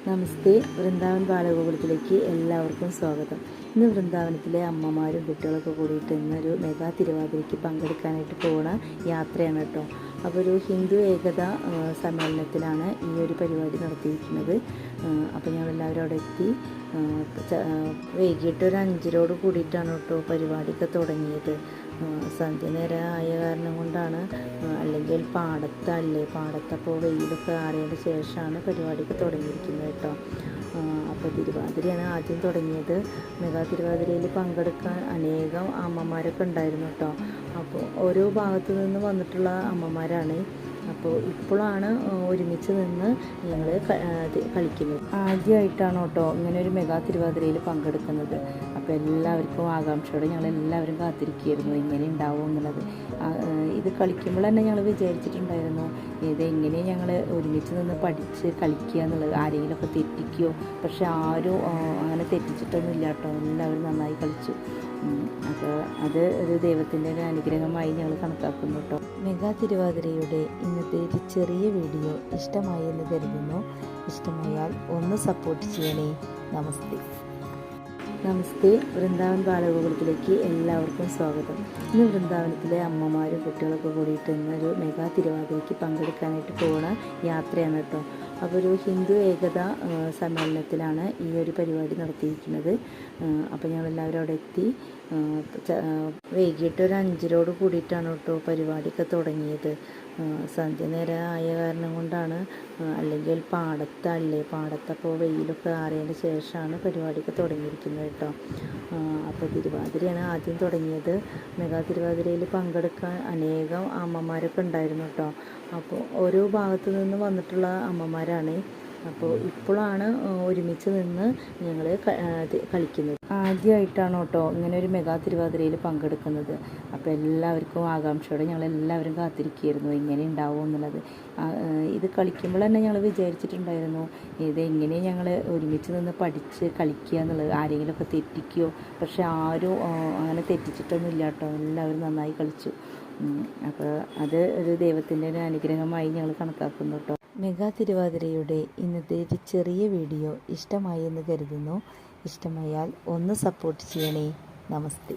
നമസ്തേ. വൃന്ദാവൻ ബാലഗോകുലത്തിലേക്ക് എല്ലാവർക്കും സ്വാഗതം. ഇന്ന് വൃന്ദാവനത്തിലെ അമ്മമാരും കുട്ടികളൊക്കെ കൂടിയിട്ട് ഇന്നൊരു മെഗാ തിരുവാതിരയ്ക്ക് പങ്കെടുക്കാനായിട്ട് പോകുന്ന യാത്രയാണ് കേട്ടോ. അപ്പോൾ ഒരു ഹിന്ദു ഏകത സമ്മേളനത്തിലാണ് ഈ ഒരു പരിപാടി നടത്തിയിരിക്കുന്നത്. അപ്പോൾ ഞങ്ങളെല്ലാവരും അവിടെ എത്തി. വൈകിട്ട് ഒരു 5:00 കൂടിയിട്ടാണ് കേട്ടോ പരിപാടിയൊക്കെ തുടങ്ങിയത്. സന്ധ്യ നേരം ആയ കാരണം കൊണ്ടാണ്, അല്ലെങ്കിൽ പാടത്തപ്പോൾ വെയിലൊക്കെ ആറിയതിന് ശേഷമാണ് പരിപാടിയൊക്കെ തുടങ്ങിയിരിക്കുന്നത് കേട്ടോ. അപ്പോൾ തിരുവാതിരയാണ് ആദ്യം തുടങ്ങിയത്. മെഗാ തിരുവാതിരയിൽ പങ്കെടുക്കാൻ അനേകം അമ്മമാരൊക്കെ ഉണ്ടായിരുന്നു കേട്ടോ. അപ്പോൾ ഓരോ ഭാഗത്തു നിന്ന് വന്നിട്ടുള്ള അമ്മമാരാണ്. അപ്പോൾ ഇപ്പോഴാണ് ഒരുമിച്ച് നിന്ന് ഞങ്ങൾ കളിക്കുന്നത്. ആദ്യമായിട്ടാണ് കേട്ടോ ഇങ്ങനെ ഒരു മെഗാ തിരുവാതിരയിൽ പങ്കെടുക്കുന്നത്. അപ്പോൾ എല്ലാവർക്കും ആകാംക്ഷയോടെ ഞങ്ങളെല്ലാവരും കാത്തിരിക്കുകയായിരുന്നു എങ്ങനെ ഉണ്ടാവും എന്നുള്ളത്. ഇത് കളിക്കുമ്പോൾ തന്നെ ഞങ്ങൾ വിചാരിച്ചിട്ടുണ്ടായിരുന്നു ഇതെങ്ങനെ ഞങ്ങൾ ഒരുമിച്ച് നിന്ന് പഠിച്ച് കളിക്കുക എന്നുള്ളത്. ആരെങ്കിലുമൊക്കെ തെറ്റിക്കുകയോ, പക്ഷെ ആരും അങ്ങനെ തെറ്റിച്ചിട്ടൊന്നും ഇല്ല കേട്ടോ. എല്ലാവരും നന്നായി കളിച്ചു. അപ്പോൾ അത് ഒരു ദൈവത്തിൻ്റെ ഒരു അനുഗ്രഹമായി ഞങ്ങൾ കണക്കാക്കുന്നു കേട്ടോ. മെഗാ തിരുവാതിരയുടെ ഇന്നത്തെ ഒരു ചെറിയ വീഡിയോ ഇഷ്ടമായി എന്ന് കരുതുന്നു. ഇഷ്ടമായാൽ ഒന്ന് സപ്പോർട്ട് ചെയ്യണേ. നമസ്തേ. വൃന്ദാവൻ ബാലഗോകുലത്തിലേക്ക് എല്ലാവർക്കും സ്വാഗതം. ഇന്ന് വൃന്ദാവനത്തിലെ അമ്മമാരും കുട്ടികളൊക്കെ കൂടിയിട്ട് ഇന്നൊരു മെഗാ തിരുവാതിരയ്ക്ക് പങ്കെടുക്കാനായിട്ട് പോകുന്ന യാത്രയാണ് കേട്ടോ. അപ്പോൾ ഒരു ഹിന്ദു ഏകത സമ്മേളനത്തിലാണ് ഈ ഒരു പരിപാടി നടത്തിയിരിക്കുന്നത്. അപ്പോൾ ഞങ്ങളെല്ലാവരും അവിടെ എത്തി. വൈകിട്ട് ഒരു 5:00 കൂടിയിട്ടാണ് കേട്ടോ പരിപാടിയൊക്കെ തുടങ്ങിയത്. സന്ധ്യ നേരം ആയ കാരണം കൊണ്ടാണ്, അല്ലെങ്കിൽ പാടത്തപ്പോൾ വെയിലൊക്കെ ആറിയതിന് ശേഷമാണ് പരിപാടിയൊക്കെ തുടങ്ങിയിരിക്കുന്നത് കേട്ടോ. അപ്പോൾ തിരുവാതിരയാണ് ആദ്യം തുടങ്ങിയത്. മെഗാ തിരുവാതിരയിൽ പങ്കെടുക്കാൻ അനേകം അമ്മമാരൊക്കെ ഉണ്ടായിരുന്നു കേട്ടോ. അപ്പോൾ ഓരോ ഭാഗത്തു നിന്ന് വന്നിട്ടുള്ള അമ്മമാരാണ്. അപ്പോൾ ഇപ്പോഴാണ് ഒരുമിച്ച് നിന്ന് ഞങ്ങൾ കളിക്കുന്നത്. ആദ്യമായിട്ടാണ് കേട്ടോ ഇങ്ങനെ ഒരു മെഗാ തിരുവാതിരയിൽ പങ്കെടുക്കുന്നത്. അപ്പോൾ എല്ലാവർക്കും ആകാംക്ഷയോടെ ഞങ്ങളെല്ലാവരും കാത്തിരിക്കുകയായിരുന്നു എങ്ങനെ ഉണ്ടാവും എന്നുള്ളത്. ഇത് കളിക്കുമ്പോൾ തന്നെ ഞങ്ങൾ വിചാരിച്ചിട്ടുണ്ടായിരുന്നു ഇതെങ്ങനെ ഞങ്ങൾ ഒരുമിച്ച് നിന്ന് പഠിച്ച് കളിക്കുക എന്നുള്ളത്. ആരെങ്കിലുമൊക്കെ തെറ്റിക്കുകയോ, പക്ഷെ ആരും അങ്ങനെ തെറ്റിച്ചിട്ടൊന്നും ഇല്ല കേട്ടോ. എല്ലാവരും നന്നായി കളിച്ചു. അപ്പോൾ അത് ഒരു ദൈവത്തിൻ്റെ ഒരു അനുഗ്രഹമായി ഞങ്ങൾ കണക്കാക്കുന്നു കേട്ടോ. മെഗാ തിരുവാതിരയുടെ ഇന്നത്തെ ഒരു ചെറിയ വീഡിയോ ഇഷ്ടമായി എന്ന് കരുതുന്നു. ഇഷ്ടമായാൽ ഒന്ന് സപ്പോർട്ട് ചെയ്യണേ. നമസ്തേ.